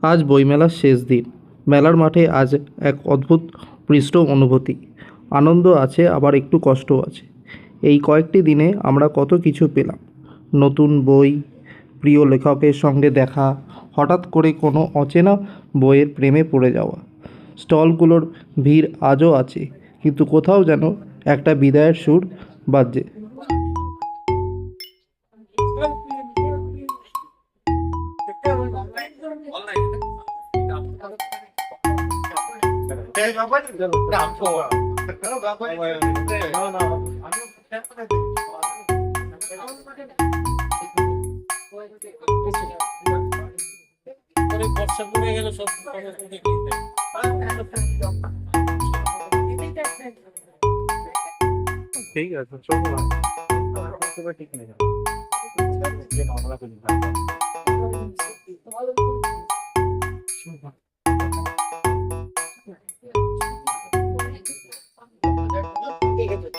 আজ বইমেলার শেষ দিন। মেলার মাঠে আজ এক অদ্ভুত মিশ্র অনুভূতি। আনন্দ আছে, আবার একটু কষ্টও আছে। এই কয়েকটি দিনে আমরা কত কিছু পেলাম। নতুন বই, প্রিয় লেখকের সঙ্গে দেখা, হঠাৎ করে কোনো অচেনা বইয়ের প্রেমে পড়ে যাওয়া। স্টলগুলোর ভিড় আজও আছে, কিন্তু কোথাও যেন একটা বিদায়ের সুর বাজছে। বর্ষা পড়ে গেল সব ঠিক আছে, চলো না ঠিক নেই। ঠিক আছে।